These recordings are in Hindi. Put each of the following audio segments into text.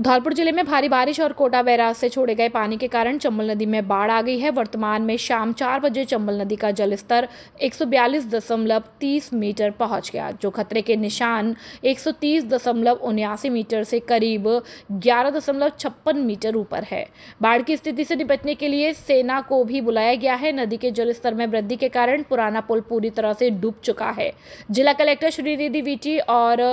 धौलपुर जिले में भारी बारिश और कोटा बैराज से छोड़े गए पानी के कारण चंबल नदी में बाढ़ आ गई है। वर्तमान में शाम 4 बजे चंबल नदी का जलस्तर 142.30 मीटर पहुंच गया, जो खतरे के निशान 130.79 मीटर से करीब 11.56 मीटर ऊपर है। बाढ़ की स्थिति से निपटने के लिए सेना को भी बुलाया गया है। नदी के जलस्तर में वृद्धि के कारण पुराना पुल पूरी तरह से डूब चुका है। जिला कलेक्टर श्रीनिधि वीटी और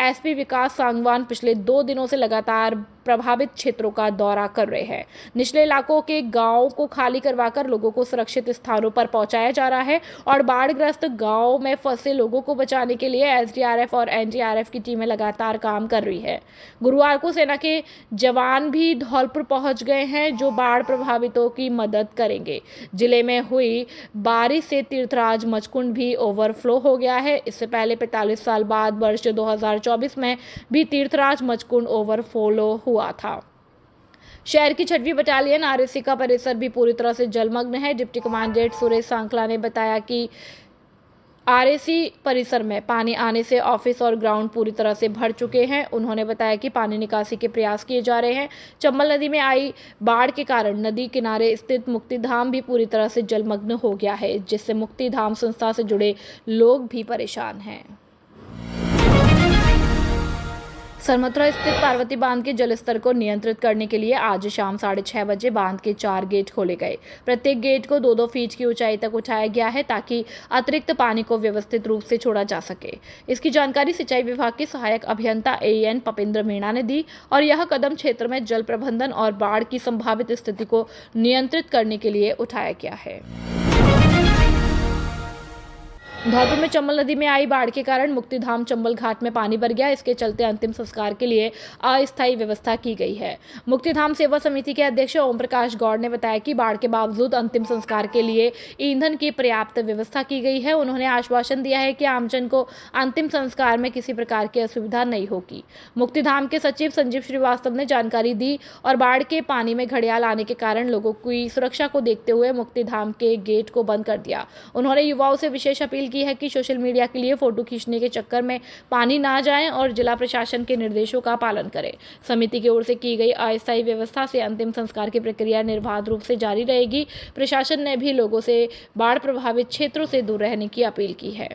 एसपी विकास सांगवान पिछले 2 दिनों से लगातार प्रभावित क्षेत्रों का दौरा कर रहे हैं। निचले इलाकों के गांवों को खाली करवाकर लोगों को सुरक्षित स्थानों पर पहुंचाया जा रहा है और बाढ़ग्रस्त गांवों में फंसे लोगों को बचाने के लिए एसडीआरएफ और एनडीआरएफ की टीमें लगातार काम कर रही है। गुरुवार को सेना के जवान भी धौलपुर पहुंच गए हैं, जो बाढ़ प्रभावितों की मदद करेंगे। जिले में हुई बारिश से तीर्थराज मचकुंड भी ओवरफ्लो हो गया है। इससे पहले 45 साल बाद वर्ष 2024 में भी तीर्थराज मचकुंड ओवरफ्लो हुआ था। शहर की 6वीं बटालियन आरएसी का परिसर भी पूरी तरह से जलमग्न है। डिप्टी कमांडेंट सुरेश सांखला ने बताया कि आरएसी परिसर में पानी आने से ऑफिस और ग्राउंड पूरी तरह से भर चुके हैं। उन्होंने बताया कि पानी निकासी के प्रयास किए जा रहे हैं। चंबल नदी में आई बाढ़ के कारण नदी किनारे स्थित मुक्तिधाम भी पूरी तरह से जलमग्न हो गया है, जिससे मुक्तिधाम संस्था से जुड़े लोग भी परेशान हैं। सरमथुरा स्थित पार्वती बांध के जलस्तर को नियंत्रित करने के लिए आज शाम 6:30 बजे बांध के 4 गेट खोले गए। प्रत्येक गेट को 2-2 फीट की ऊंचाई तक उठाया गया है, ताकि अतिरिक्त पानी को व्यवस्थित रूप से छोड़ा जा सके। इसकी जानकारी सिंचाई विभाग के सहायक अभियंता एएन पपेंद्र मीणा ने दी और यह कदम क्षेत्र में जल प्रबंधन और बाढ़ की संभावित स्थिति को नियंत्रित करने के लिए उठाया गया है। धौलपुर में चंबल नदी में आई बाढ़ के कारण मुक्तिधाम चंबल घाट में पानी भर गया। इसके चलते अंतिम संस्कार के लिए अस्थायी व्यवस्था की गई है। मुक्तिधाम सेवा समिति के अध्यक्ष ओम प्रकाश गौड़ ने बताया कि बाढ़ के बावजूद अंतिम संस्कार के लिए ईंधन की पर्याप्त व्यवस्था की गई है। उन्होंने आश्वासन दिया है कि आमजन को अंतिम संस्कार में किसी प्रकार की असुविधा नहीं होगी। मुक्तिधाम के सचिव संजीव श्रीवास्तव ने जानकारी दी और बाढ़ के पानी में घड़ियाल आने के कारण लोगों की सुरक्षा को देखते हुए मुक्तिधाम के गेट को बंद कर दिया। उन्होंने युवाओं से विशेष अपील की है कि सोशल मीडिया के लिए फोटो खींचने के चक्कर में पानी ना जाएं और जिला प्रशासन के निर्देशों का पालन करें। समिति की ओर से की गई अस्थायी व्यवस्था से अंतिम संस्कार की प्रक्रिया निर्बाध रूप से जारी रहेगी। प्रशासन ने भी लोगों से बाढ़ प्रभावित क्षेत्रों से दूर रहने की अपील की है।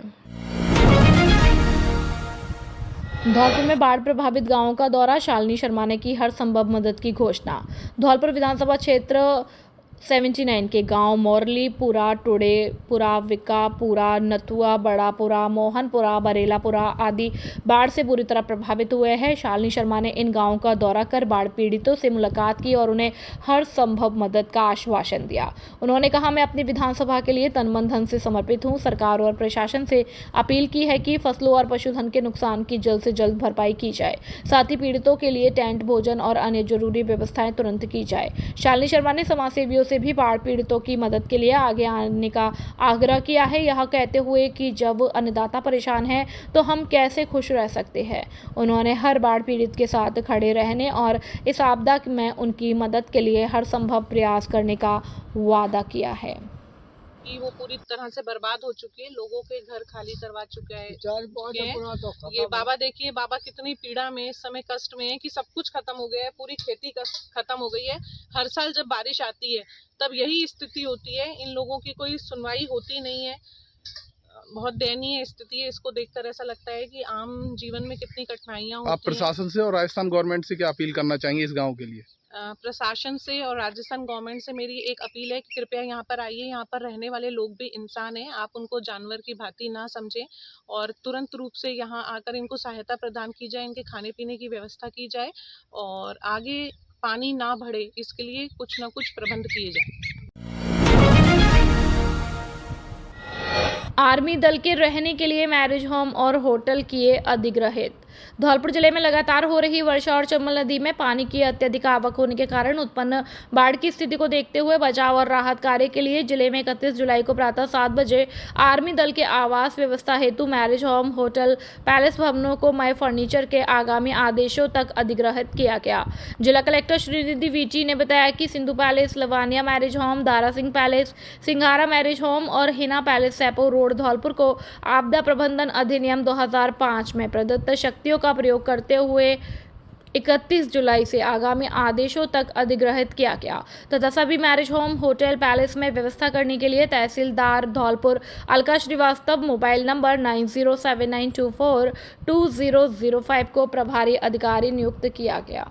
धौलपुर में बाढ़ प्रभावित गांवों का दौरा, शालिनी शर्मा ने की हर संभव मदद की घोषणा। धौलपुर विधानसभा क्षेत्र 79 के गांव मोरलीपुरा, टुडेपुरा, विकापुरा, नथुआ, बड़ापुरा, मोहनपुरा, बरेलापुरा आदि बाढ़ से बुरी तरह प्रभावित हुए हैं। शालिनी शर्मा ने इन गांवों का दौरा कर बाढ़ पीड़ितों से मुलाकात की और उन्हें हर संभव मदद का आश्वासन दिया। उन्होंने कहा, मैं अपनी विधानसभा के लिए तन मन धन से समर्पित हूं। सरकार और प्रशासन से अपील की है कि फसलों और पशुधन के नुकसान की जल्द से जल्द भरपाई की जाए। साथ ही पीड़ितों के लिए टेंट, भोजन और अन्य जरूरी व्यवस्थाएं तुरंत की जाए। शालिनी शर्मा ने समाजसेवियों से भी बाढ़ पीड़ितों की मदद के लिए आगे आने का आग्रह किया है, यह कहते हुए कि जब अन्नदाता परेशान है तो हम कैसे खुश रह सकते हैं। उन्होंने हर बाढ़ पीड़ित के साथ खड़े रहने और इस आपदा में उनकी मदद के लिए हर संभव प्रयास करने का वादा किया है। कि वो पूरी तरह से बर्बाद हो चुकी है, लोगों के घर खाली करवा चुके हैं। ये बाबा देखिए, बाबा कितनी पीड़ा में, इस समय कष्ट में है कि सब कुछ खत्म हो गया है, पूरी खेती खत्म हो गई है। हर साल जब बारिश आती है तब यही स्थिति होती है, इन लोगों की कोई सुनवाई होती नहीं है। बहुत दयनीय स्थिति है। इसको देखकर ऐसा लगता है कि आम जीवन में कितनी कठिनाइयां होती हैं। आप प्रशासन से और राजस्थान गवर्नमेंट से क्या अपील करना चाहेंगे इस गांव के लिए? प्रशासन से और राजस्थान गवर्नमेंट से मेरी एक अपील है कि कृपया यहाँ पर आइए। यहाँ पर रहने वाले लोग भी इंसान हैं, आप उनको जानवर की भांति ना समझें और तुरंत रूप से यहाँ आकर इनको सहायता प्रदान की जाए, इनके खाने पीने की व्यवस्था की जाए और आगे पानी ना बढ़े इसके लिए कुछ ना कुछ प्रबंध किए जाए। आर्मी दल के रहने के लिए मैरिज होम और होटल किए अधिग्रहित। धौलपुर जिले में लगातार हो रही वर्षा और चंबल नदी में पानी की अत्यधिक आवक होने के कारण उत्पन्न बाढ़ की स्थिति को देखते हुए बचाव और राहत कार्य के लिए जिले में 31 जुलाई को प्रातः 7 बजे आर्मी दल के आवास व्यवस्था हेतु मैरिज होम, होटल, पैलेस भवनों को मय फर्नीचर के आगामी आदेशों तक अधिग्रहित किया गया। जिला कलेक्टर श्रीनिधि वीटी ने बताया कि Sindhu palace, Lavania marriage home, Dara Singh palace, सिंघारा मैरिज होम और हिना पैलेस, सैपो रोड, धौलपुर को आपदा प्रबंधन अधिनियम 2005 में प्रदत्त शक्तियों का प्रयोग करते हुए 31 जुलाई से आगामी आदेशों तक अधिग्रहित किया गया तथा सभी मैरिज होम, होटल, पैलेस में व्यवस्था करने के लिए तहसीलदार धौलपुर अलका श्रीवास्तव मोबाइल नंबर 9079242005 को प्रभारी अधिकारी नियुक्त किया गया।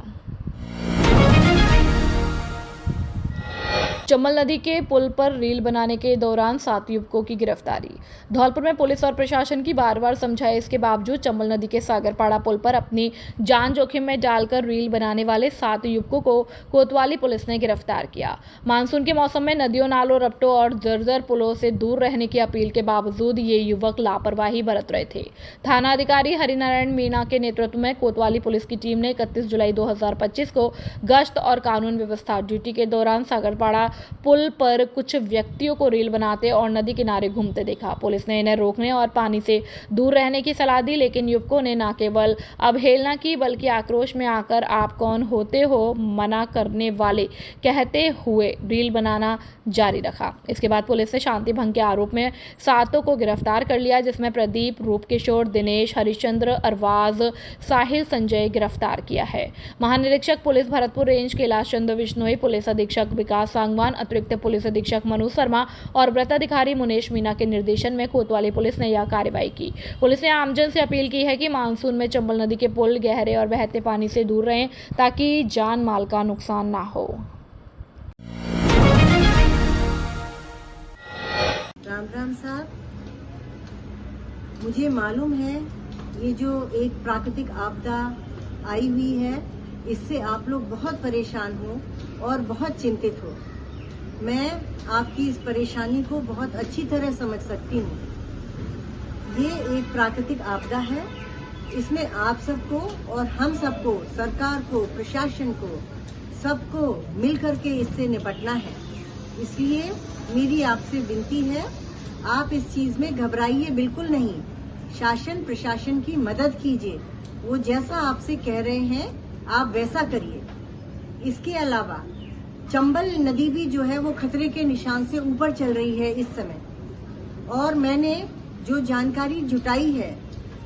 चंबल नदी के पुल पर रील बनाने के दौरान 7 युवकों की गिरफ्तारी। धौलपुर में पुलिस और प्रशासन की बार-बार समझाइश के बावजूद चंबल नदी के सागरपाड़ा पुल पर अपनी जान जोखिम में डालकर रील बनाने वाले 7 युवकों को कोतवाली पुलिस ने गिरफ्तार किया। मानसून के मौसम में नदियों, नालों, रपटों और जर्जर पुलों से दूर रहने की अपील के बावजूद ये युवक लापरवाही बरत रहे थे। थाना अधिकारी हरिनारायण मीणा के नेतृत्व में कोतवाली पुलिस की टीम ने 31 जुलाई 2025 को गश्त और कानून व्यवस्था ड्यूटी के दौरान सागरपाड़ा पुल पर कुछ व्यक्तियों को रील बनाते और नदी किनारे घूमते देखा। पुलिस ने इन्हें रोकने और पानी से दूर रहने की सलाह दी, लेकिन युवकों ने न केवल अवहेलना की बल्कि आक्रोश में आकर आप कौन होते हो मना करने वाले कहते हुए रील बनाना जारी रखा। इसके बाद पुलिस ने शांति भंग के आरोप में 7 को गिरफ्तार कर लिया, जिसमें प्रदीप, रूपकिशोर, दिनेश, हरिश्चंद्र, अरवाज, साहिल, संजय गिरफ्तार किया है। महानिरीक्षक police Bharatpur range Kailash Chandra Bishnoi, police अधीक्षक विकास सांगवान, अतिरिक्त पुलिस अधीक्षक मनु शर्मा और वृत्ताधिकारी मुनेश मीणा के निर्देशन में कोतवाली पुलिस ने यह कार्रवाई की। पुलिस ने आमजन से अपील की है कि मानसून में चंबल नदी के पुल गहरे और बहते पानी से दूर रहें ताकि जान माल का नुकसान ना हो। राम राम साहब, मुझे मालूम है ये जो एक प्राकृतिक आपदा आई हुई है, इससे आप लोग बहुत परेशान हो और बहुत चिंतित हो। मैं आपकी इस परेशानी को बहुत अच्छी तरह समझ सकती हूँ। ये एक प्राकृतिक आपदा है, इसमें आप सबको और हम सबको, सरकार को, प्रशासन को, सबको मिलकर के इससे निपटना है। इसलिए मेरी आपसे विनती है, आप इस चीज में घबराइए बिल्कुल नहीं। शासन प्रशासन की मदद कीजिए, वो जैसा आपसे कह रहे हैं आप वैसा करिए। इसके अलावा चंबल नदी भी जो है वो खतरे के निशान से ऊपर चल रही है इस समय, और मैंने जो जानकारी जुटाई है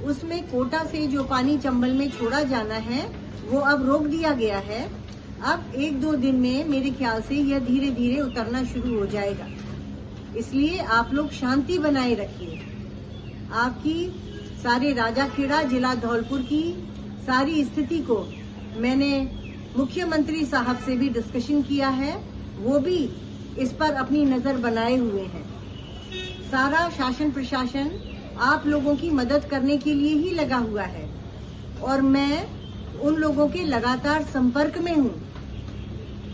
उसमें कोटा से जो पानी चंबल में छोड़ा जाना है वो अब रोक दिया गया है। अब 1-2 दिन में मेरे ख्याल से यह धीरे धीरे उतरना शुरू हो जाएगा। इसलिए आप लोग शांति बनाए रखिए। आपकी सारे राजाखेड़ा जिला धौलपुर की सारी स्थिति को मैंने मुख्यमंत्री साहब से भी डिस्कशन किया है, वो भी इस पर अपनी नजर बनाए हुए हैं। सारा शासन प्रशासन आप लोगों की मदद करने के लिए ही लगा हुआ है और मैं उन लोगों के लगातार संपर्क में हूँ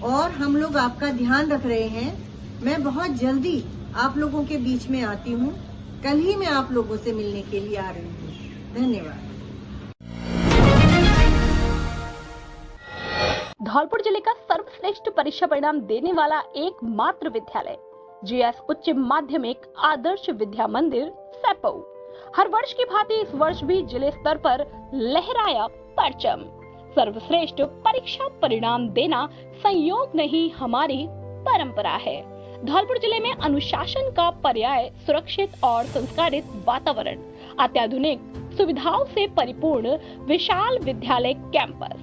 और हम लोग आपका ध्यान रख रहे हैं। मैं बहुत जल्दी आप लोगों के बीच में आती हूँ। कल ही मैं आप लोगों से मिलने के लिए आ रही हूँ। धन्यवाद। धौलपुर जिले का सर्वश्रेष्ठ परीक्षा परिणाम देने वाला एकमात्र विद्यालय जीएस उच्च माध्यमिक आदर्श विद्या मंदिर सैपऊ हर वर्ष की भांति इस वर्ष भी जिले स्तर पर लहराया परचम। सर्वश्रेष्ठ परीक्षा परिणाम देना संयोग नहीं, हमारी परंपरा है। धौलपुर जिले में अनुशासन का पर्याय सुरक्षित और संस्कारित वातावरण, अत्याधुनिक सुविधाओं से परिपूर्ण विशाल विद्यालय कैंपस,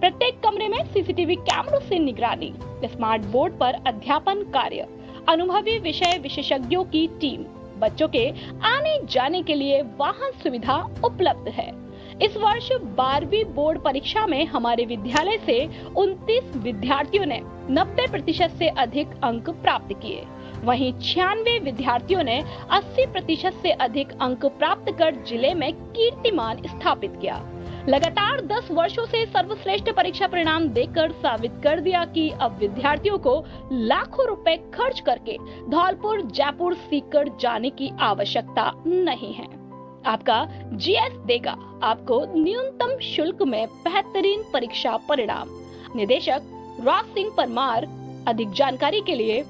प्रत्येक कमरे में सीसीटीवी कैमरों से निगरानी, स्मार्ट बोर्ड पर अध्यापन कार्य, अनुभवी विषय विशेषज्ञों की टीम, बच्चों के आने जाने के लिए वाहन सुविधा उपलब्ध है। इस वर्ष 12वीं बोर्ड परीक्षा में हमारे विद्यालय से 29 विद्यार्थियों ने 90% से अधिक अंक प्राप्त किए। वहीं 96 विद्यार्थियों ने 80% से अधिक अंक प्राप्त कर जिले में कीर्तिमान स्थापित किया। लगातार 10 वर्षों से सर्वश्रेष्ठ परीक्षा परिणाम देकर साबित कर दिया कि अब विद्यार्थियों को लाखों रुपए खर्च करके धौलपुर, जयपुर सीकर जाने की आवश्यकता नहीं है। आपका जीएस देगा आपको न्यूनतम शुल्क में बेहतरीन परीक्षा परिणाम। निदेशक राज सिंह परमार। अधिक जानकारी के लिए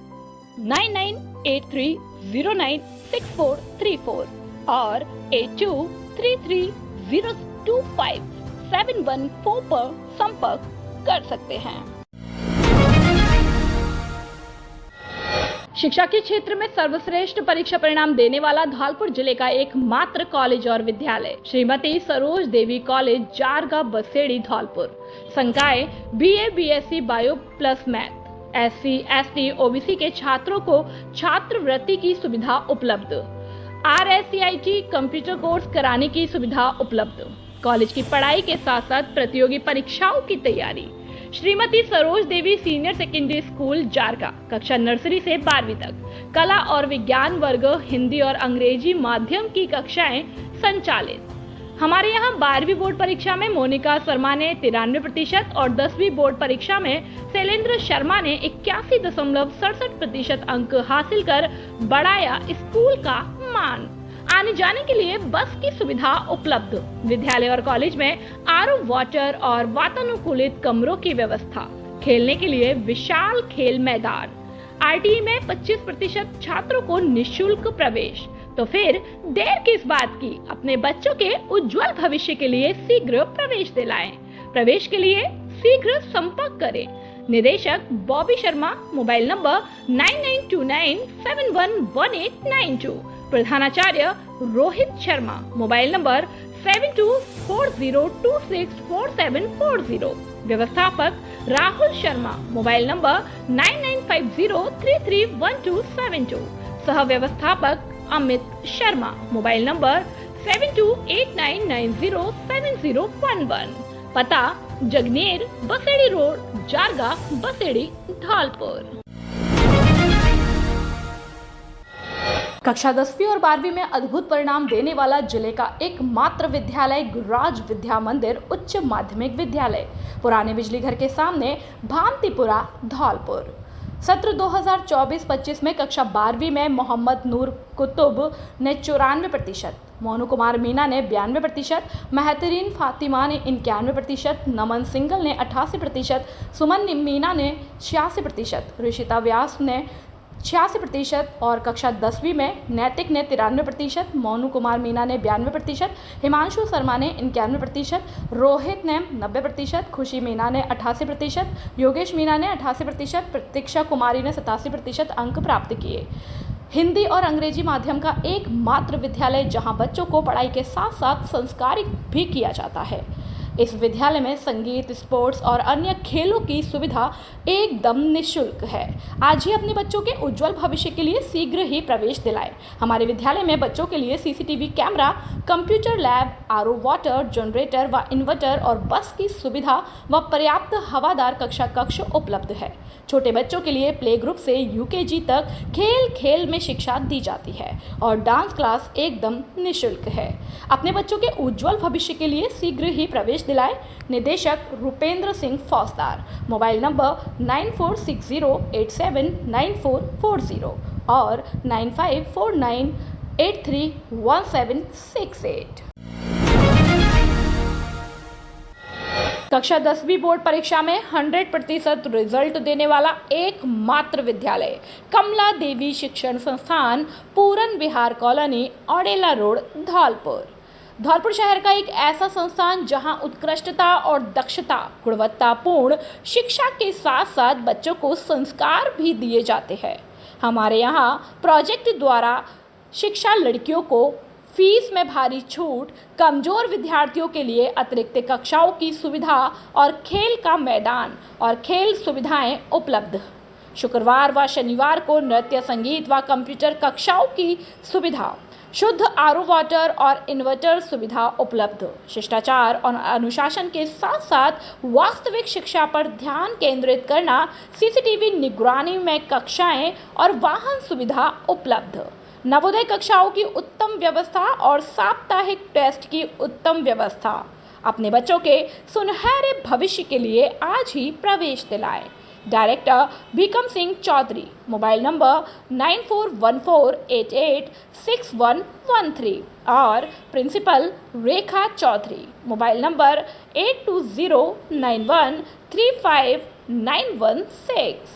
9983096434 और 8233025714 पर संपर्क कर सकते हैं। शिक्षा के क्षेत्र में सर्वश्रेष्ठ परीक्षा परिणाम देने वाला धौलपुर जिले का एकमात्र कॉलेज और विद्यालय श्रीमती सरोज देवी कॉलेज जारगा बसेड़ी धौलपुर। संकाय BA BSc bio plus math, SC ST OBC के छात्रों को छात्रवृत्ति की सुविधा उपलब्ध, RSCIT कंप्यूटर कोर्स कराने की सुविधा उपलब्ध। कॉलेज की पढ़ाई के साथ साथ प्रतियोगी परीक्षाओं की तैयारी। श्रीमती सरोज देवी सीनियर सेकेंडरी स्कूल जारगा, कक्षा नर्सरी से 12वीं तक, कला और विज्ञान वर्ग, हिंदी और अंग्रेजी माध्यम की कक्षाएं संचालित। हमारे यहाँ 12वीं बोर्ड परीक्षा में मोनिका शर्मा ने 93% और 10वीं बोर्ड परीक्षा में शैलेंद्र शर्मा ने 81.67% अंक हासिल कर बढ़ाया स्कूल का मान। आने जाने के लिए बस की सुविधा उपलब्ध। विद्यालय और कॉलेज में RO वाटर और वातानुकूलित कमरों की व्यवस्था। खेलने के लिए विशाल खेल मैदान। RTE में 25% छात्रों को निःशुल्क प्रवेश। तो फिर देर किस बात की, अपने बच्चों के उज्जवल भविष्य के लिए शीघ्र प्रवेश दिलाएं। प्रवेश के लिए शीघ्र संपर्क करें। निदेशक बॉबी शर्मा, मोबाइल नंबर 9929711892। प्रधानाचार्य रोहित शर्मा, मोबाइल नंबर 7240264740। व्यवस्थापक राहुल शर्मा, मोबाइल नंबर 9950331272। सह व्यवस्थापक अमित शर्मा, मोबाइल नंबर 7289907011। पता जगनेर बसेड़ी रोड, जारगा बसेड़ी धौलपुर। कक्षा 10वीं और 12वीं में अद्भुत परिणाम देने वाला जिले का एकमात्र विद्यालय गुरुराज विद्या मंदिर उच्च माध्यमिक विद्यालय, पुराने बिजली घर के सामने, भांतिपुरा धौलपुर। सत्र 2024-25 में कक्षा 12वीं में मोहम्मद नूर कुतुब ने 94%, मोनू कुमार मीना ने 92%, महतरीन फातिमा ने 91%, नमन सिंगल ने 88%, सुमन मीना ने 86%, ऋषिता व्यास ने 86% और कक्षा 10वीं में नैतिक ने 93%, मोनू कुमार मीना ने 92%, हिमांशु शर्मा ने 91%, रोहित ने 90%, खुशी मीना ने 88%, योगेश मीना ने 88%, प्रतीक्षा कुमारी ने 87% अंक प्राप्त किए। हिंदी और अंग्रेजी माध्यम का एकमात्र विद्यालय जहां बच्चों को पढ़ाई के साथ साथ संस्कारित भी किया जाता है। इस विद्यालय में संगीत, स्पोर्ट्स और अन्य खेलों की सुविधा एकदम निःशुल्क है। आज ही अपने बच्चों के उज्जवल भविष्य के लिए शीघ्र ही प्रवेश दिलाएं। हमारे विद्यालय में बच्चों के लिए CCTV camera, computer lab, RO water, generator व इन्वर्टर और बस की सुविधा व पर्याप्त हवादार कक्ष उपलब्ध है। छोटे बच्चों के लिए प्ले ग्रुप से UKG तक खेल में शिक्षा दी जाती है और डांस क्लास एकदम निःशुल्क है। अपने बच्चों के उज्जवल भविष्य के लिए शीघ्र ही प्रवेश दिलाए। निदेशक रुपेंद्र सिंह फौजदार, मोबाइल नंबर 9460879440 और 9549831768। कक्षा 10वीं बोर्ड परीक्षा में 100% रिजल्ट देने वाला एकमात्र विद्यालय कमला देवी शिक्षण संस्थान, पूरन विहार कॉलोनी, औडेला रोड, धौलपुर। धौलपुर शहर का एक ऐसा संस्थान जहां उत्कृष्टता और दक्षता, गुणवत्तापूर्ण शिक्षा के साथ साथ बच्चों को संस्कार भी दिए जाते हैं। हमारे यहाँ प्रोजेक्ट द्वारा शिक्षा, लड़कियों को फीस में भारी छूट, कमजोर विद्यार्थियों के लिए अतिरिक्त कक्षाओं की सुविधा और खेल का मैदान और खेल सुविधाएं उपलब्ध। शुक्रवार व शनिवार को नृत्य, संगीत व कंप्यूटर कक्षाओं की सुविधा, शुद्ध RO वाटर और इन्वर्टर सुविधा उपलब्ध। शिष्टाचार और अनुशासन के साथ साथ वास्तविक शिक्षा पर ध्यान केंद्रित करना, CCTV निगरानी में कक्षाएं और वाहन सुविधा उपलब्ध। नवोदय कक्षाओं की उत्तम व्यवस्था और साप्ताहिक टेस्ट की उत्तम व्यवस्था। अपने बच्चों के सुनहरे भविष्य के लिए आज ही प्रवेश दिलाएं। Director Bhikam Singh Chaudhary, mobile number 9414886113 और principal Rekha Chaudhary, mobile number 8209135916।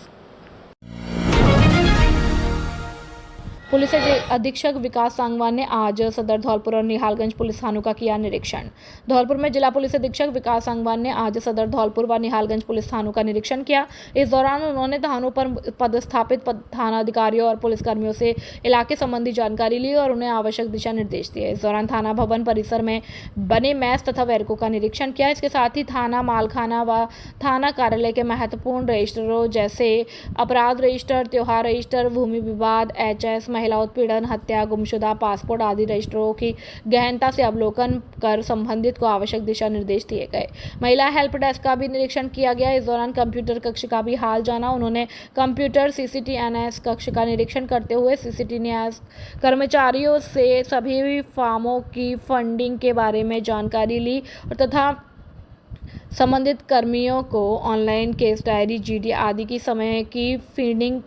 Police अधीक्षक विकास सांगवान ने आज सदर धौलपुर और निहालगंज पुलिस थानों का किया निरीक्षण। धौलपुर में जिला पुलिस अधीक्षक विकास सांगवान ने आज सदर धौलपुर व निहालगंज पुलिस थानों का निरीक्षण किया। इस दौरान उन्होंने थानों पर पदस्थापित थाना अधिकारियों और पुलिसकर्मियों से इलाके संबंधी जानकारी ली और उन्हें आवश्यक दिशा निर्देश दिए। इस दौरान थाना भवन परिसर में बने मैस तथा बैरकों का निरीक्षण किया। इसके साथ ही थाना मालखाना व थाना कार्यालय के महत्वपूर्ण रजिस्टरों जैसे अपराध रजिस्टर, त्योहार रजिस्टर, भूमि विवाद, HS, महिला उत्पीड़न, हत्या, गुमशुदा, पासपोर्ट आदि रजिस्टरों की गहनता से अवलोकन कर संबंधित को आवश्यक दिशा निर्देश दिए गए। महिला हेल्प डेस्क का भी निरीक्षण किया गया। इस दौरान कंप्यूटर कक्ष का भी हाल जाना। उन्होंने कंप्यूटर CCTNS कक्ष का निरीक्षण करते हुए CCTNS कर्मचारियों से सभी फॉर्मों की फंडिंग के बारे में जानकारी ली तथा संबंधित कर्मियों को ऑनलाइन केस डायरी, GD आदि की समय की फीडिंग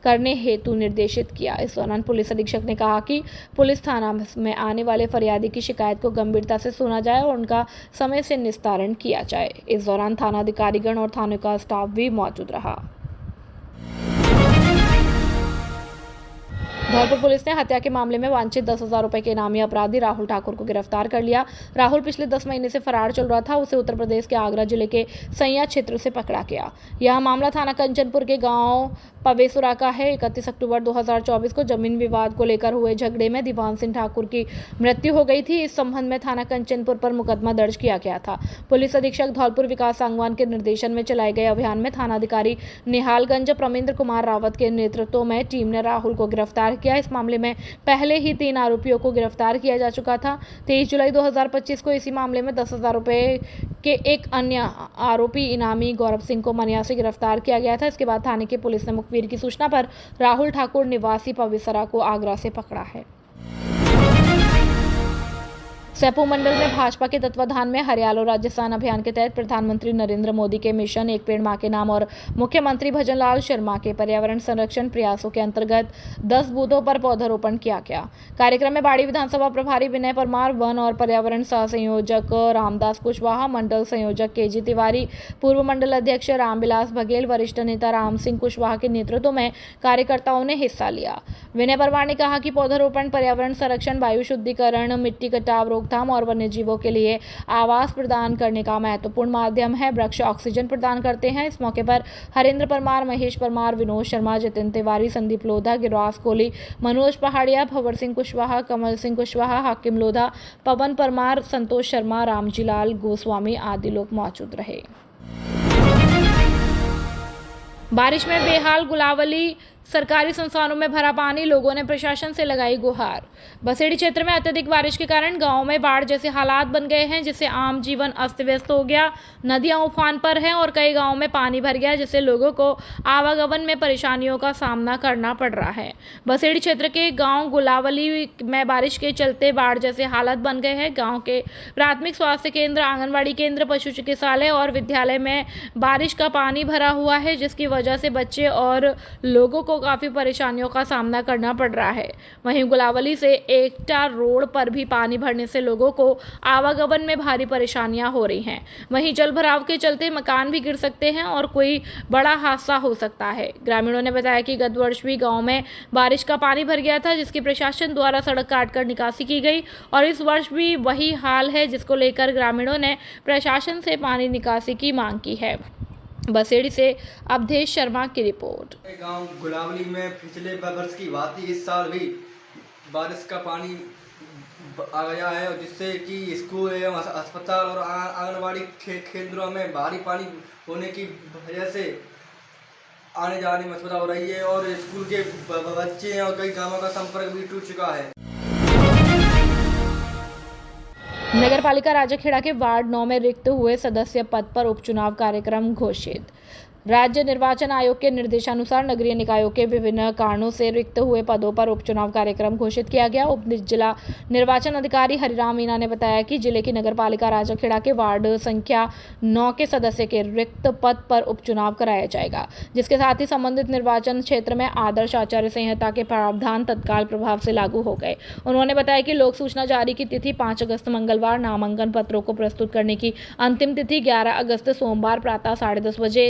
करने हेतु निर्देशित किया। इस दौरान पुलिस अधीक्षक ने कहा कि पुलिस थाना में आने वाले फरियादी की शिकायत को गंभीरता से सुना जाए और उनका समय से निस्तारण किया जाए। इस दौरान थाना अधिकारीगण और थाने का स्टाफ भी मौजूद रहा। धौलपुर पुलिस ने हत्या के मामले में वांछित 10,000 रुपए के इनामी अपराधी राहुल ठाकुर को गिरफ्तार कर लिया। राहुल पिछले 10 महीने से फरार चल रहा था। उसे उत्तर प्रदेश के आगरा जिले के सैया क्षेत्र से पकड़ा गया। यह मामला थाना कंचनपुर के गांव पवेसुरा का है। 31 अक्टूबर 2024 को जमीन विवाद को लेकर हुए झगड़े में दीवान सिंह ठाकुर की मृत्यु हो गई थी। इस संबंध में थाना कंचनपुर पर मुकदमा दर्ज किया गया था। पुलिस अधीक्षक धौलपुर विकास सांगवान के निर्देशन में चलाए गए अभियान में थानाधिकारी निहालगंज प्रमेंद्र कुमार रावत के नेतृत्व में टीम ने राहुल को गिरफ्तार किया। इस मामले में पहले ही 3 आरोपियों को गिरफ्तार किया जा चुका था। 23 जुलाई 2025 को इसी मामले में 10,000 रुपए के एक अन्य आरोपी इनामी गौरव सिंह को मनिया से गिरफ्तार किया गया था। इसके बाद थाने की पुलिस ने मुखबिर की सूचना पर राहुल ठाकुर निवासी पवेसरा को आगरा से पकड़ा है। सेपू मंडल में भाजपा के तत्वाधान में हरियालो राजस्थान अभियान के तहत प्रधानमंत्री नरेंद्र मोदी के मिशन एक पेड़ मां के नाम और मुख्यमंत्री भजनलाल शर्मा के पर्यावरण संरक्षण प्रयासों के अंतर्गत 10 बूथों पर पौधारोपण किया गया। कार्यक्रम में बाड़ी विधानसभा प्रभारी विनय परमार, वन और पर्यावरण सह संयोजक रामदास कुशवाहा, मंडल संयोजक KG तिवारी, पूर्व मंडल अध्यक्ष रामविलास बघेल, वरिष्ठ नेता राम सिंह कुशवाहा के नेतृत्व में कार्यकर्ताओं ने हिस्सा लिया। विनय परमार ने कहा कि पौधारोपण पर्यावरण संरक्षण, वायु शुद्धिकरण, मिट्टी कटाव रोकथाम और वन्य जीवों के लिए आवास प्रदान करने का महत्वपूर्ण माध्यम है। वृक्ष ऑक्सीजन प्रदान करते हैं। इस मौके पर हरेंद्र परमार, महेश परमार, विनोद शर्मा, जितिन तिवारी, संदीप लोधा, गिरिराज कोहली, मनोज पहाड़िया, भंवर सिंह कुशवाहा, कमल सिंह कुशवाहा, हाकिम लोधा, पवन परमार, संतोष शर्मा, रामजीलाल गोस्वामी आदि लोग मौजूद रहे। बारिश में बेहाल गुलावली, सरकारी संस्थानों में भरा पानी, लोगों ने प्रशासन से लगाई गुहार। बसेड़ी क्षेत्र में अत्यधिक बारिश के कारण गांव में बाढ़ जैसे हालात बन गए हैं, जिससे आम जीवन अस्त व्यस्त हो गया। नदियां उफान पर हैं और कई गांवों में पानी भर गया, जिससे लोगों को आवागमन में परेशानियों का सामना करना पड़ रहा है। बसेड़ी क्षेत्र के गांव गुलावली में बारिश के चलते बाढ़ जैसे हालात बन गए हैं। गाँव के प्राथमिक स्वास्थ्य केंद्र, आंगनबाड़ी केंद्र, पशु चिकित्सालय और विद्यालय में बारिश का पानी भरा हुआ है, जिसकी वजह से बच्चे और लोगों को काफी परेशानियों का सामना करना पड़ रहा है। वहीं गुलावली से एकटा रोड पर भी पानी भरने से लोगों को आवागमन में भारी परेशानियां हो रही हैं। वहीं जल भराव के चलते मकान भी गिर सकते हैं और कोई बड़ा हादसा हो सकता है। ग्रामीणों ने बताया कि गत वर्ष भी गांव में बारिश का पानी भर गया था, जिसकी प्रशासन द्वारा सड़क काटकर निकासी की गई और इस वर्ष भी वही हाल है, जिसको लेकर ग्रामीणों ने प्रशासन से पानी निकासी की मांग की है। बसेड़ी से अवधेश शर्मा की रिपोर्ट। गांव गुलावली में पिछले वर्ष की बात ही इस साल भी बारिश का पानी आ गया है, जिससे कि स्कूल एवं अस्पताल और आंगनबाड़ी केंद्रों में भारी पानी होने की वजह से आने जाने में असुविधा हो रही है और स्कूल के बच्चे और कई गांवों का संपर्क भी टूट चुका है। नगर पालिका राजाखेड़ा के वार्ड 9 में रिक्त हुए सदस्य पद पर उपचुनाव कार्यक्रम घोषित। राज्य निर्वाचन आयोग के निर्देशानुसार नगरीय निकायों के विभिन्न कारणों से रिक्त हुए पदों पर उपचुनाव कार्यक्रम घोषित किया गया। उप जिला निर्वाचन अधिकारी हरिराम मीना ने बताया कि जिले की नगर पालिका राजाखेड़ा के वार्ड संख्या 9 के सदस्य के रिक्त पद पर उपचुनाव कराया जाएगा, जिसके साथ ही संबंधित निर्वाचन क्षेत्र में आदर्श आचार संहिता के प्रावधान तत्काल प्रभाव से लागू हो गए। उन्होंने बताया कि लोक सूचना जारी की तिथि 5 अगस्त मंगलवार, नामांकन पत्रों को प्रस्तुत करने की अंतिम तिथि 11 अगस्त सोमवार प्रातः 10:30 बजे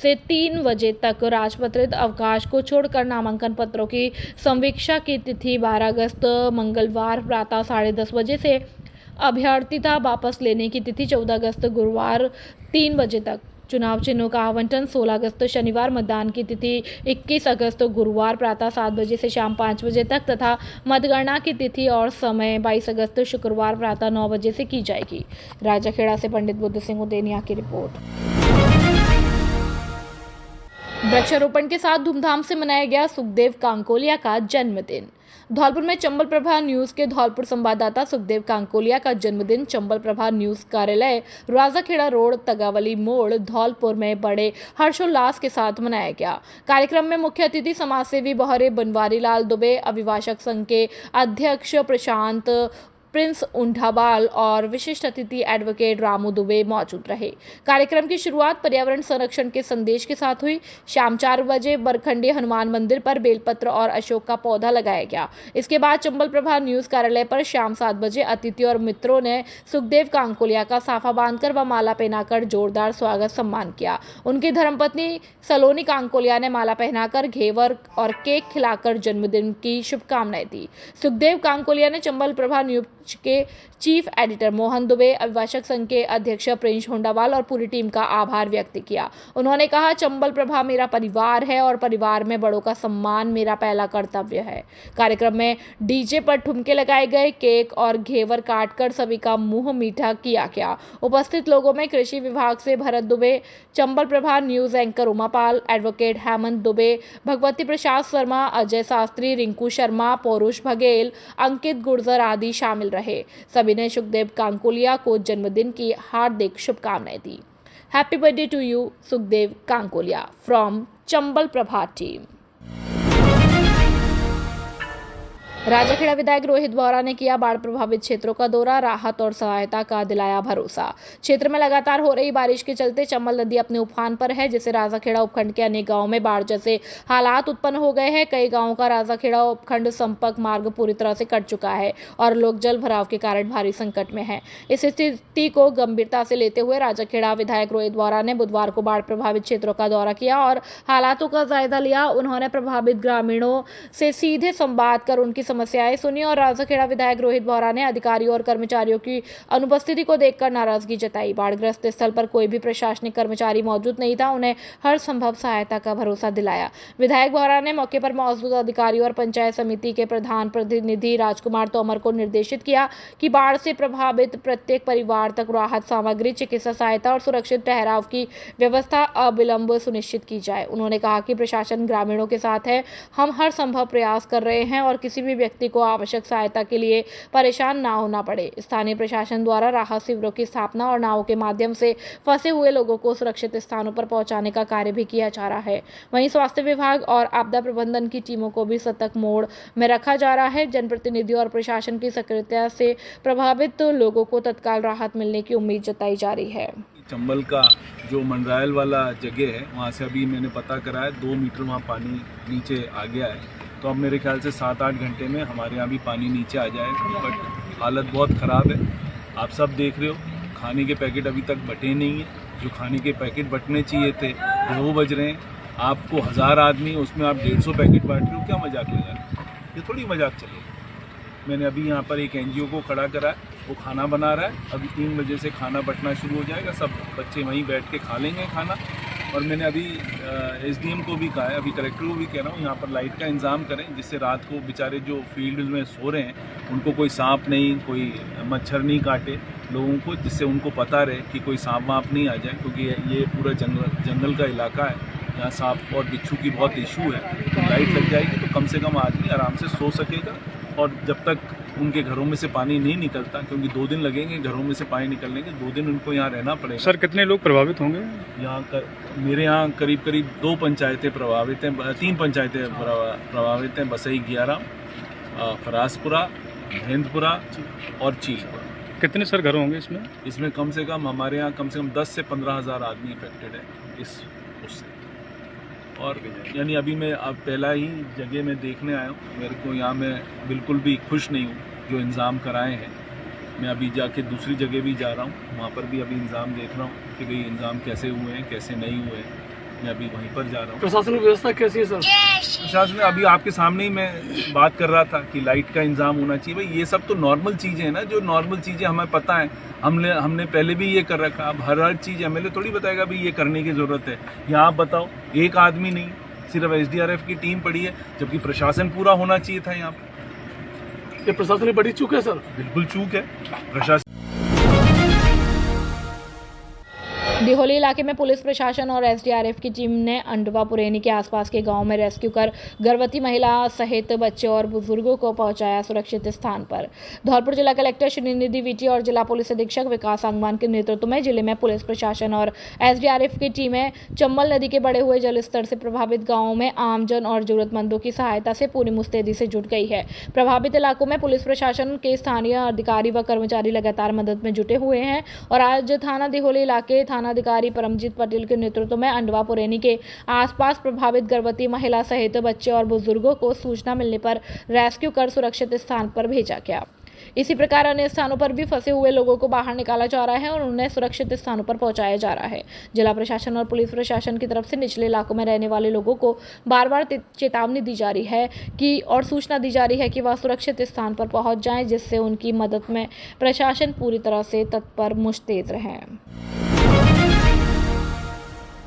से 3 बजे तक राजपत्रित अवकाश को छोड़कर नामांकन पत्रों की समीक्षा की तिथि 12 अगस्त मंगलवार प्रातः 10:30 बजे से अभ्यर्थिता वापस लेने की तिथि 14 अगस्त गुरुवार 3 बजे तक। चुनाव चिन्हों का आवंटन 16 अगस्त शनिवार, मतदान की तिथि 21 अगस्त गुरुवार प्रातः 7 बजे से शाम 5 बजे तक तथा मतगणना की तिथि और समय 22 अगस्त शुक्रवार प्रातः 9 बजे से की जाएगी। राजाखेड़ा से पंडित बुद्ध सिंह उदेनिया की रिपोर्ट। वृक्षारोपण के साथ धूमधाम से मनाया गया सुखदेव कांकोलिया का जन्मदिन। धौलपुर में चंबल प्रभा न्यूज के धौलपुर संवाददाता सुखदेव कांकोलिया का जन्मदिन चंबल प्रभा न्यूज कार्यालय, राजाखेड़ा रोड, तगावली मोड़, धौलपुर में बड़े हर्षोल्लास के साथ मनाया गया। कार्यक्रम में मुख्य अतिथि समाजसेवी बहरे बनवारी लाल दुबे, अभिभाषक संघ के अध्यक्ष प्रशांत प्रिंस उंडावाल और विशिष्ट अतिथि एडवोकेट रामू दुबे मौजूद रहे। कार्यक्रम की शुरुआत पर्यावरण संरक्षण के संदेश के साथ हुई। शाम 4 बजे बरखंडी हनुमान मंदिर पर बेलपत्र और अशोक का पौधा लगाया गया। इसके बाद चंबल प्रभा न्यूज कार्यालय पर शाम 7 बजे अतिथि और मित्रों ने सुखदेव कांकोलिया का साफा बांधकर व माला पहनाकर जोरदार स्वागत सम्मान किया। उनकी धर्मपत्नी सलोनी कांकोलिया ने माला पहनाकर घेवर और केक खिलाकर जन्मदिन की शुभकामनाएं दी। सुखदेव कांकोलिया ने चंबल प्रभा न्यूज के चीफ एडिटर मोहन दुबे, अभिभाषक संघ के अध्यक्ष प्रिंस उंडावाल और पूरी टीम का आभार व्यक्त किया। उन्होंने कहा, चंबल प्रभा मेरा परिवार है और परिवार में बड़ों का सम्मान मेरा पहला कर्तव्य है। कार्यक्रम में डीजे पर ठुमके लगाए गए, केक और घेवर काटकर सभी का मुंह मीठा किया गया। उपस्थित लोगों में कृषि विभाग से Bharat Dubey, Chambal Prabha news anchor Umapal, advocate Hemant Dubey, Bhagwati Prasad Sharma, Ajay Shastri, Rinku Sharma, Paurush Baghel, अंकित गुर्जर आदि शामिल रहे। सभी ने सुखदेव कांकोलिया को जन्मदिन की हार्दिक शुभकामनाएं दी। Happy birthday to you Sukhdev Kankolia from Chambal Prabha team. Rajakhera विधायक रोहित बोहरा ने किया बाढ़ प्रभावित क्षेत्रों का दौरा, राहत और सहायता का दिलाया भरोसा। क्षेत्र में लगातार हो रही बारिश के चलते चंबल नदी अपने उफान पर है, जिससे राजाखेड़ा उपखंड के अनेक गांवों में बाढ़ जैसे हालात उत्पन्न हो गए हैं। कई गांवों का राजाखेड़ा उपखंड संपर्क मार्ग पूरी तरह से कट चुका है और लोग जल भराव के कारण भारी संकट में हैं। इस स्थिति को गंभीरता से लेते हुए राजाखेड़ा विधायक रोहित बोहरा ने बुधवार को बाढ़ प्रभावित क्षेत्रों का दौरा किया और हालातों का जायजा लिया। उन्होंने प्रभावित ग्रामीणों से सीधे संवाद कर उनकी समस्याएं सुनी और राजाखेड़ा विधायक रोहित बोहरा ने अधिकारियों और कर्मचारियों की अनुपस्थिति को देखकर नाराजगी जताई। बाढ़ग्रस्त स्थल पर कोई भी प्रशासनिक कर्मचारी मौजूद नहीं था, उन्हें हर संभव सहायता का भरोसा दिलाया। विधायक बोहरा ने मौके पर मौजूद अधिकारियों और पंचायत समिति के प्रधान प्रतिनिधि राजकुमार तोमर को निर्देशित किया कि बाढ़ से प्रभावित प्रत्येक परिवार तक राहत सामग्री, चिकित्सा सहायता और सुरक्षित ठहराव की व्यवस्था अविलंब सुनिश्चित की जाए। उन्होंने कहा कि प्रशासन ग्रामीणों के साथ है, हम हर संभव प्रयास कर रहे हैं और किसी भी व्यक्ति को आवश्यक सहायता के लिए परेशान ना होना पड़े। स्थानीय प्रशासन द्वारा राहत शिविरों की स्थापना और नावों के माध्यम से फंसे हुए लोगों को सुरक्षित स्थानों पर पहुंचाने का कार्य भी किया जा रहा है। वहीं स्वास्थ्य विभाग और आपदा प्रबंधन की टीमों को भी सतर्क मोड में रखा जा रहा है। जनप्रतिनिधियों और प्रशासन की सक्रियता से प्रभावित लोगों को तत्काल राहत मिलने की उम्मीद जताई जा रही है। चंबल का जो मंडरायल वाला जगह है, वहाँ से अभी मैंने पता करा है 2 मीटर वहाँ पानी नीचे आ गया है। तो अब मेरे ख्याल से 7-8 घंटे में हमारे यहाँ भी पानी नीचे आ जाएगा। बट हालत बहुत ख़राब है, आप सब देख रहे हो। खाने के पैकेट अभी तक बटे नहीं हैं। जो खाने के पैकेट बटने चाहिए थे 2 बज रहे हैं। आपको 1000 आदमी, उसमें आप 150 पैकेट बांट रहे हो, क्या मजाक लगा रहे हो? ये थोड़ी मजाक चलेगा। मैंने अभी यहाँ पर एक NGO को खड़ा करा है, वो खाना बना रहा है। अभी 3 बजे से खाना बटना शुरू हो जाएगा, सब बच्चे वहीं बैठ के खा लेंगे खाना। और मैंने अभी SDM को भी कहा है, अभी कलेक्टर को भी कह रहा हूँ, यहाँ पर लाइट का इंतज़ाम करें, जिससे रात को बेचारे जो फील्ड में सो रहे हैं उनको कोई सांप नहीं, कोई मच्छर नहीं काटे लोगों को, जिससे उनको पता रहे कि कोई सांप वाप नहीं आ जाए, क्योंकि ये पूरा जंगल का इलाका है, यहाँ सांप और बिच्छू की बहुत इशू है। तो लाइट लग जाएगी तो कम से कम आदमी आराम से सो सकेगा। और जब तक उनके घरों में से पानी नहीं निकलता, क्योंकि 2 दिन लगेंगे घरों में से पानी निकलने के, 2 दिन उनको यहाँ रहना पड़ेगा। सर, कितने लोग प्रभावित होंगे? मेरे यहाँ करीब 2 पंचायतें प्रभावित हैं, 3 पंचायतें प्रभावित हैं, बसई, गियारा, फरासपुरा, हिंदपुरा और चीलपुरा। कितने सर घर होंगे इसमें? इसमें कम से कम हमारे यहाँ कम से कम 10 से 15 हज़ार आदमी इफेक्टेड है उससे। और यानी अभी मैं अब पहला ही जगह में देखने आया हूँ। मेरे को यहाँ मैं बिल्कुल भी खुश नहीं हूँ जो इंतज़ाम कराए हैं। मैं अभी जाके दूसरी जगह भी जा रहा हूँ, वहाँ पर भी अभी इंतज़ाम देख रहा हूँ कि भाई इंतज़ाम कैसे हुए हैं, कैसे नहीं हुए हैं। मैं अभी वहीं पर जा रहा हूँ। प्रशासनिक व्यवस्था कैसी है सर? प्रशासन में अभी आपके सामने ही मैं बात कर रहा था कि लाइट का इंतजाम होना चाहिए। भाई ये सब तो नॉर्मल चीज़ें हैं ना, जो नॉर्मल चीज़ें हमें पता है, हमने पहले भी ये कर रखा। अब हर चीज़ एमएलए थोड़ी बताएगा भी ये करने की ज़रूरत है। यहाँ आप बताओ, एक आदमी नहीं, सिर्फ एसडीआरएफ की टीम पड़ी है, जबकि प्रशासन पूरा होना चाहिए था यहाँ पर। ये प्रशासन में बड़ी चूक है सर? बिल्कुल चूक है प्रशासन। दिहोली इलाके में पुलिस प्रशासन और एसडीआरएफ की टीम ने अंडवा पुरैनी के आसपास के गांव में रेस्क्यू कर गर्भवती महिला सहित बच्चे और बुजुर्गों को पहुंचाया सुरक्षित स्थान पर। धौलपुर जिला कलेक्टर श्रीनिधि वीटी और जिला पुलिस अधीक्षक विकास सांगवान के नेतृत्व में जिले में पुलिस प्रशासन और एसडीआरएफ की टीमें चंबल नदी के बढ़े हुए जलस्तर से प्रभावित गाँवों में आमजन और जरूरतमंदों की सहायता से पूरी मुस्तैदी से जुट गई है। प्रभावित इलाकों में पुलिस प्रशासन के स्थानीय अधिकारी व कर्मचारी लगातार मदद में जुटे हुए हैं और आज थाना दिहोली इलाके थाना अधिकारी परमजीत पटेल के नेतृत्व में अंडवा पुरैनी के आसपास प्रभावित गर्भवती महिला सहित बच्चे और बुजुर्गों को सूचना मिलने पर रेस्क्यू कर सुरक्षित स्थान पर भेजा गया। इसी प्रकार अन्य स्थानों पर भी फंसे हुए लोगों को बाहर निकाला जा रहा है और उन्हें सुरक्षित स्थानों पर पहुंचाया जा रहा है। जिला प्रशासन और पुलिस प्रशासन की तरफ से निचले इलाकों में रहने वाले लोगों को बार-बार चेतावनी दी जा रही है कि और सूचना दी जा रही है कि वह सुरक्षित स्थान पर पहुंच जाएं, जिससे उनकी मदद में प्रशासन पूरी तरह से तत्पर मुस्तैद रहे।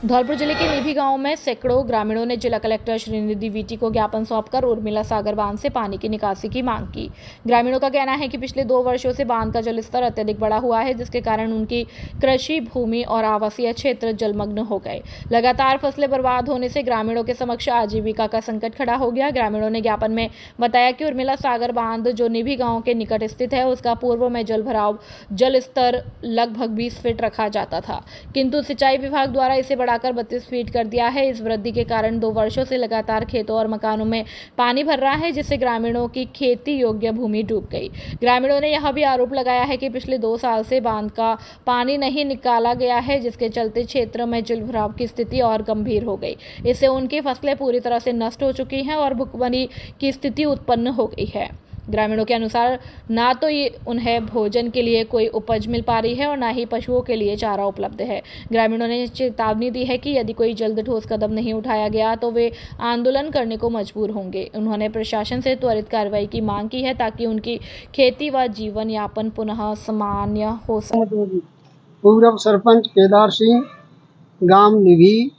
धौलपुर जिले के निभी गांव में सैकड़ों ग्रामीणों ने जिला कलेक्टर श्रीनिधि वीटी को ज्ञापन सौंपकर उर्मिला सागर बांध से पानी की निकासी की मांग की। ग्रामीणों का कहना है कि पिछले 2 वर्षों से बांध का जलस्तर अत्यधिक बढ़ा हुआ है, जिसके कारण उनकी कृषि भूमि और आवासीय क्षेत्र जलमग्न हो गए। लगातार फसलें बर्बाद होने से ग्रामीणों के समक्ष आजीविका का संकट खड़ा हो गया। ग्रामीणों ने ज्ञापन में बताया कि उर्मिला सागर बांध जो निभी गाँव के निकट स्थित है, उसका पूर्व में जल स्तर लगभग 20 फीट रखा जाता था, किंतु सिंचाई विभाग द्वारा इसे बढ़ाकर 32 फीट कर दिया है। इस वृद्धि के कारण 2 वर्षों से लगातार खेतों और मकानों में पानी भर रहा है, जिससे ग्रामीणों की खेती योग्य भूमि डूब गई। ग्रामीणों ने यह भी आरोप लगाया है कि पिछले 2 साल से बांध का पानी नहीं निकाला गया है, जिसके चलते क्षेत्र में जलभराव की स्थिति और गंभीर हो गई। इससे उनकी फसलें पूरी तरह से नष्ट हो चुकी हैं और भुखमरी की स्थिति उत्पन्न हो गई है। ग्रामीणों के अनुसार ना तो ये उन्हें भोजन के लिए कोई उपज मिल पा रही है और ना ही पशुओं के लिए चारा उपलब्ध है। ग्रामीणों ने चेतावनी दी है कि यदि कोई जल्द ठोस कदम नहीं उठाया गया तो वे आंदोलन करने को मजबूर होंगे। उन्होंने प्रशासन से त्वरित कार्रवाई की मांग की है ताकि उनकी खेती व जीवन यापन पुनः सामान्य हो सके। पूर्व सरपंच केदार सिंह गांव निभी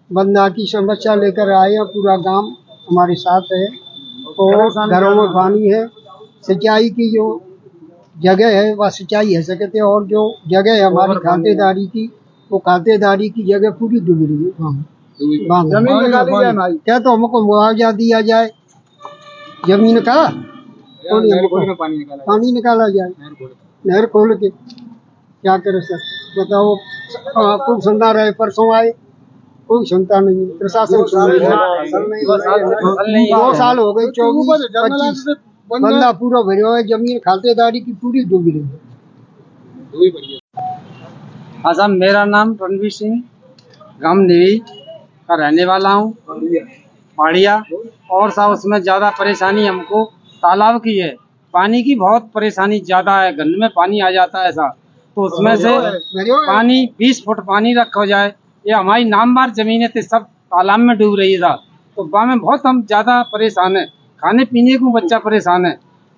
बंदा की समस्या लेकर आए हैं। पूरा गांव हमारे साथ है और घरों में पानी है। सिंचाई की जो जगह है वह सिंचाई है सकते, और जो जगह है हमारी खातेदारी की, वो खातेदारी की जगह पूरी डूब रही है। क्या तो हमको मुआवजा दिया जाए जमीन का, पानी निकाला जाए, नहर खोल के। क्या करे सर, बताओ। खूब सुनना रहे, परसों आए, कोई सुनता नहीं। प्रशासन 2 साल हो गए, 24-25 बंदा पूरा भरा है। जमीन खातेदारी की पूरी डूब रही है। हाँ साहब, मेरा नाम रणवीर सिंह गांव निवी का रहने वाला हूँ, पहाड़िया। और साहब उसमें ज़्यादा परेशानी हमको तालाब की है। पानी की बहुत परेशानी ज़्यादा है, गंद में पानी आ जाता है साहब, तो उसमें से पानी 20 फुट पानी रखा जाए। ये हमारी नामवार जमीनें थे, सब तालाब में डूब रही है साहब। तो गाँव में बहुत हम ज़्यादा परेशान है, खाने पीने को बच्चा परेशान है,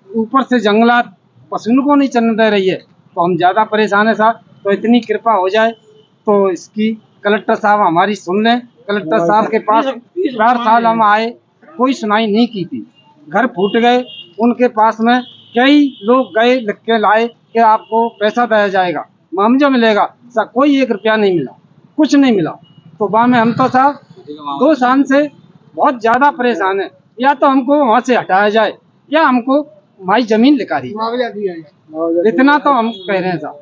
ऊपर से जंगलात पशुओं को नहीं चलने दे रही है, तो हम ज़्यादा परेशान है साहब। तो इतनी कृपा हो जाए तो इसकी कलेक्टर साहब हमारी सुन लें। कलेक्टर साहब के पास 4 साल हम आए, कोई सुनाई नहीं की थी। घर फूट गए, उनके पास में कई लोग गए, लिख के लाए कि आपको पैसा दिया जाएगा, मुआवजा मिलेगा। साहब कोई 1 रुपया नहीं मिला, कुछ नहीं मिला। तो वहाँ में हम तो साहब 2 साल से बहुत ज़्यादा परेशान है। या तो हमको वहाँ से हटाया जाए या हमको हमारी जमीन लिखा दी, इतना तो हम कह रहे हैं साहब।